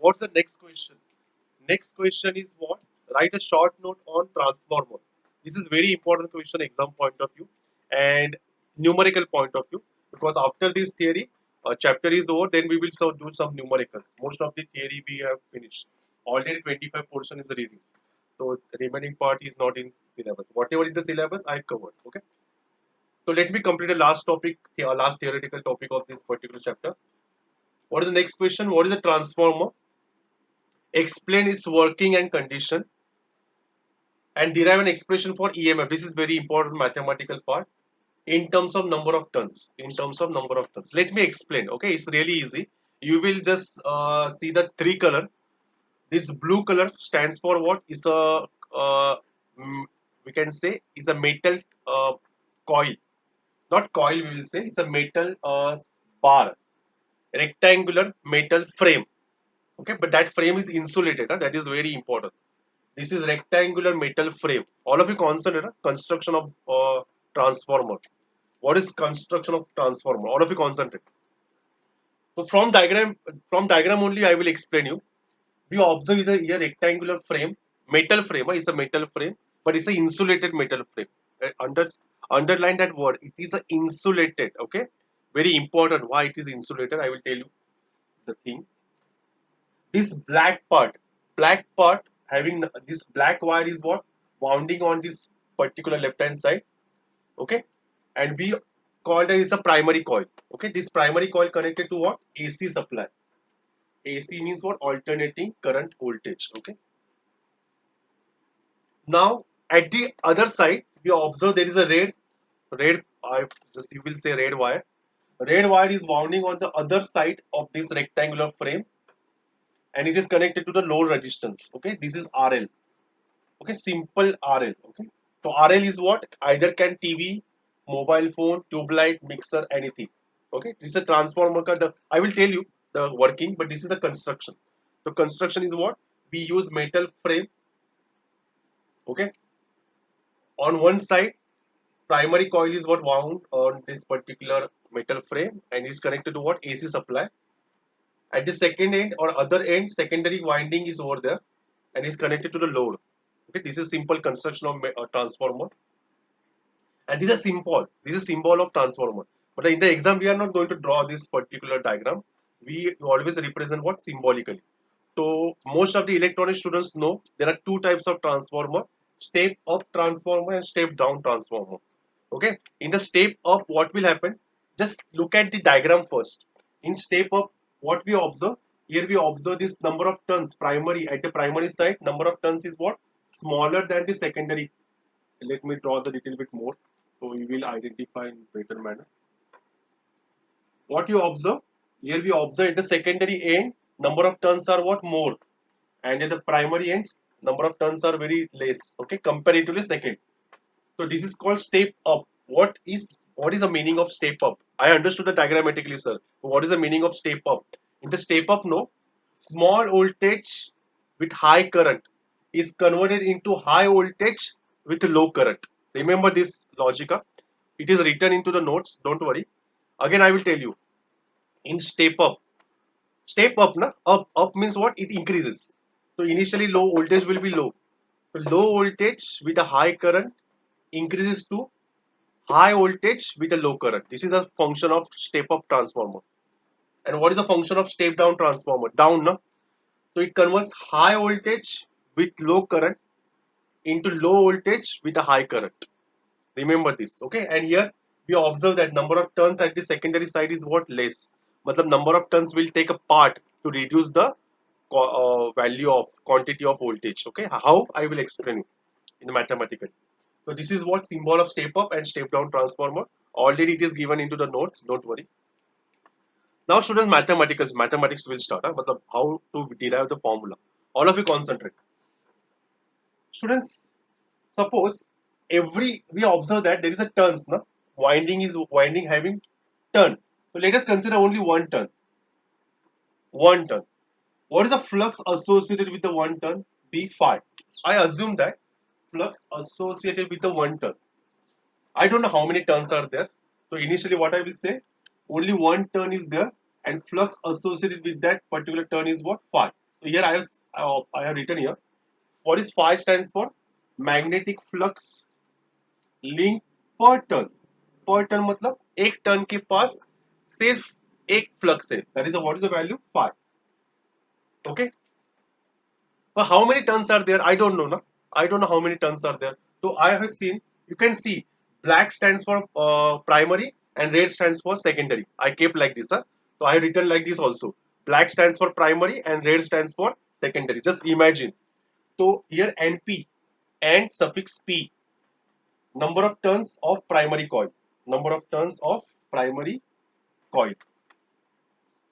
What's the next question? Next question is what? Write a short note on transformer. This is very important question exam point of view and numerical point of view, because after this theory chapter is over, then we will do some numericals. Most of the theory we have finished. Already 25 portion is released. So the remaining part is not in syllabus. Whatever is the syllabus I covered. Okay. So let me complete the last topic, the last theoretical topic of this particular chapter. What is the next question? What is a transformer? Explain its working and condition, and derive an expression for EMF. This is very important mathematical part in terms of number of turns. In terms of number of turns. Let me explain. Okay, it's really easy. You will just see the three color. This blue color stands for what? Is a mm, we can say is a metal coil. Not coil. We will say it's a metal bar, rectangular metal frame. Okay, but that frame is insulated. That is very important. This is rectangular metal frame. All of you concentrate. Construction of transformer. What is construction of transformer? All of you concentrate. So from diagram only I will explain you. We observe is a rectangular frame, metal frame. It's a metal frame, but it's an insulated metal frame. Underline that word. It is a insulated. Okay, very important. Why it is insulated? I will tell you the thing. This black part having this black wire is what wounding on this particular left hand side. Okay, and we call it as a primary coil. Okay, this primary coil connected to what? AC supply. AC means what? Alternating current voltage. Okay, now at the other side we observe there is a red I just you will say red wire. Red wire is wounding on the other side of this rectangular frame, and it is connected to the load resistance. Okay, this is RL. Okay, simple RL. Okay, so RL is what? Either can TV, mobile phone, tube light, mixer, anything. Okay, this is a transformer I will tell you the working, but this is the construction. So construction is what? We use metal frame. Okay, on one side primary coil is what wound on this particular metal frame and is connected to what? AC supply. At the second end or other end, secondary winding is over there and is connected to the load. Okay, this is simple construction of a transformer. And this is symbol. This is symbol of transformer. But in the exam, we are not going to draw this particular diagram. We always represent what? Symbolically. So most of the electronic students know there are two types of transformer: step up transformer and step down transformer. Okay. In the step up, what will happen? Just look at the diagram first. In step up, what we observe? Here we observe this number of turns primary at the primary side. Number of turns is what? Smaller than the secondary. Let me draw the little bit more so we will identify in better manner. What you observe? Here we observe at the secondary end, number of turns are what? More. And at the primary ends, number of turns are very less. Okay, comparatively second. So this is called step up. What is the meaning of step up? I understood the diagrammatically, sir. What is the meaning of step up? In the step up, no, small voltage with high current is converted into high voltage with low current. Remember this logica. It is written into the notes. Don't worry. Again, I will tell you. In step up, na up means what? It increases. So initially low voltage will be low. So low voltage with a high current increases to high voltage with a low current. This is a function of step up transformer. And what is the function of step down transformer? Down, no? So it converts high voltage with low current into low voltage with a high current. Remember this, okay? And here we observe that number of turns at the secondary side is what? Less. But the number of turns will take a part to reduce the value of quantity of voltage. Okay, how? I will explain you in mathematical. So this is what symbol of step up and step down transformer. Already it is given into the notes. Don't worry. Now students, mathematics will start. Matlab how to derive the formula. All of you concentrate. Students, suppose every we observe that there is a turns. No? Winding having turn. So let us consider only one turn. One turn. What is the flux associated with the one turn? B phi. I assume that flux associated with the one turn. I don't know how many turns are there. So initially what I will say, only one turn is there and flux associated with that particular turn is what? Phi. So here I have written here. What is phi stands for? Magnetic flux link per turn. Per turn मतलब एक turn के पास सिर्फ एक flux है. That is what is the value? Phi. Okay. But how many turns are there? I don't know. No? I don't know how many turns are there. So I have seen, you can see black stands for primary and red stands for secondary. I kept like this. Huh? So I have written like this also. Black stands for primary and red stands for secondary. Just imagine. So here NP and suffix P, number of turns of primary coil. Number of turns of primary coil.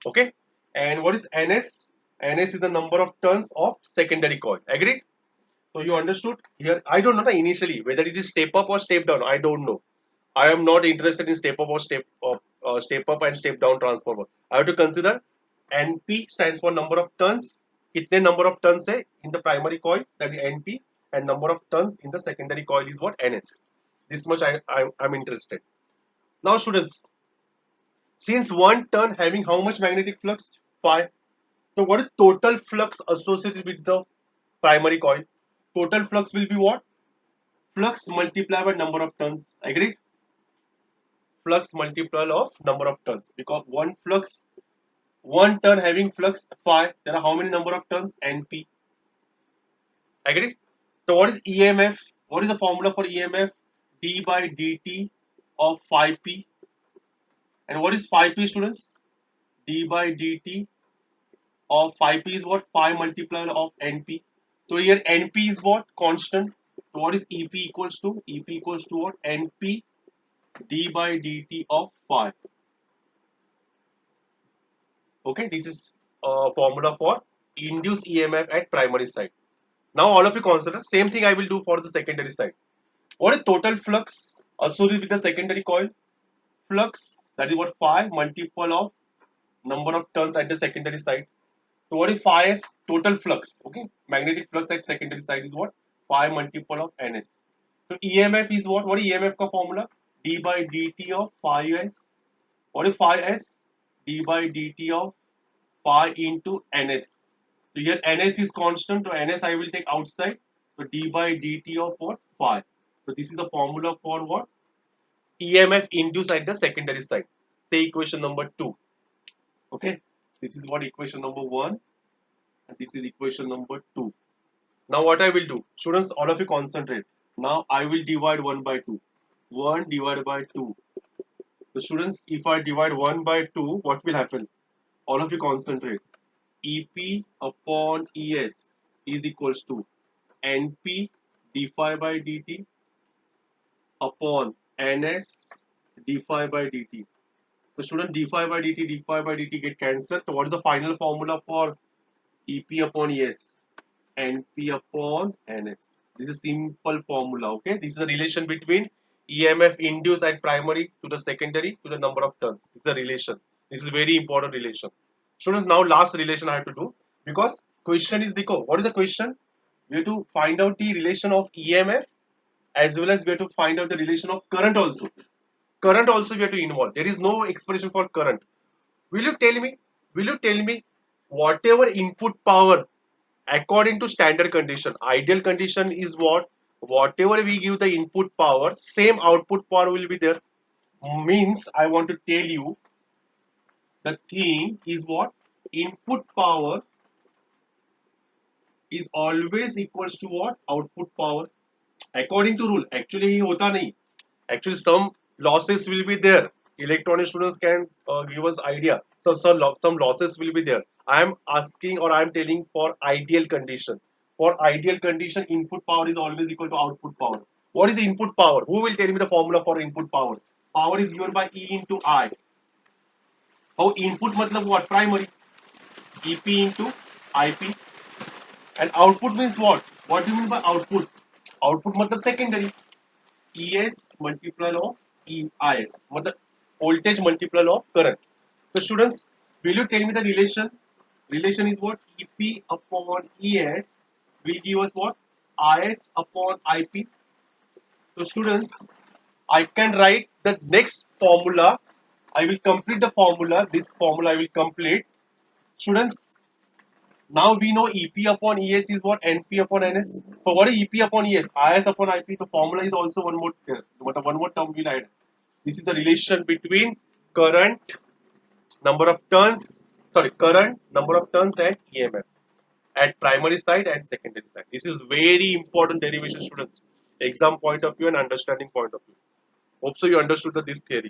Okay. And what is NS? NS is the number of turns of secondary coil. Agreed? So you understood here. I don't know initially whether it is step up or step down. I don't know. I am not interested in step up or step up and step down transformer. I have to consider NP stands for number of turns. कितने number of turns है in the primary coil, that is NP, and number of turns in the secondary coil is what? NS. This much I am interested. Now students, since one turn having how much magnetic flux? Phi. So what is total flux associated with the primary coil? Total flux will be what? Flux multiplied by number of turns. Agreed? Flux multiplied of number of turns. Because one turn having flux phi, there are how many number of turns? Np. Agreed? So what is EMF? What is the formula for EMF? D by dt of phi p. And what is phi p, students? D by dt of phi p is what? Phi multiplied of Np. So here Np is what? Constant. So what is Ep equals to? Ep equals to what? Np d by dt of phi. Okay, this is a formula for induced EMF at primary side. Now all of you consider same thing I will do for the secondary side. What is total flux associated with the secondary coil? Flux, that is what, phi multiple of number of turns at the secondary side. So what is phi s? Total flux. Okay, magnetic flux at secondary side is what? Phi multiple of ns. So EMF is what? What is EMF का formula? D by dt of phi s. What is phi s? D by dt of phi into ns. So here ns is constant, so ns I will take outside. So d by dt of what? Phi. So this is the formula for what? EMF induced at the secondary side. Say equation number 2. Okay. This is what equation number 1 and this is equation number 2. Now what I will do? Students, all of you concentrate. Now I will divide 1 by 2. 1 divided by 2. So students, if I divide 1 by 2, what will happen? All of you concentrate. EP upon ES is equals to NP d phi by dt upon NS d phi by dt. So student, d phi by dt get cancelled. So what is the final formula for EP upon ES? NP upon NS. This is simple formula. Okay, this is the relation between EMF induced at primary to the secondary to the number of turns. This is the relation. This is very important relation. Students, now last relation I have to do because question is Diko. What is the question? We have to find out the relation of EMF as well as we have to find out the relation of current also. Current also we have to involve. There is no expression for current. Will you tell me? Will you tell me whatever input power according to standard condition? Ideal condition is what? Whatever we give the input power, same output power will be there. Means I want to tell you the thing is what? Input power is always equals to what? Output power. According to rule. Actually ये होता नहीं. Actually some losses will be there. Electronic students can give us idea. So some losses will be there. I am asking or I am telling for ideal condition. For ideal condition, input power is always equal to output power. What is input power? Who will tell me the formula for input power? Power is given by E into I. How input matlab what? Primary. EP into IP. And output means what? What do you mean by output? Output matlab secondary. ES multiplier of EIS. Matlab voltage multiplier of current. So students, will you tell me the relation? Relation is what? EP upon ES will give us what? IS upon IP. So students, I can write the next formula. I will complete the formula. This formula I will complete. Students, Now we know EP upon ES is what? NP upon NS. For what is EP upon ES? IS upon IP. The formula is also one more there. But one more term we'll add. This is the relation between current, number of turns, sorry, current, number of turns and EMF at primary side and secondary side. This is very important derivation, students. Exam point of view and understanding point of view. Hope so you understood this theory.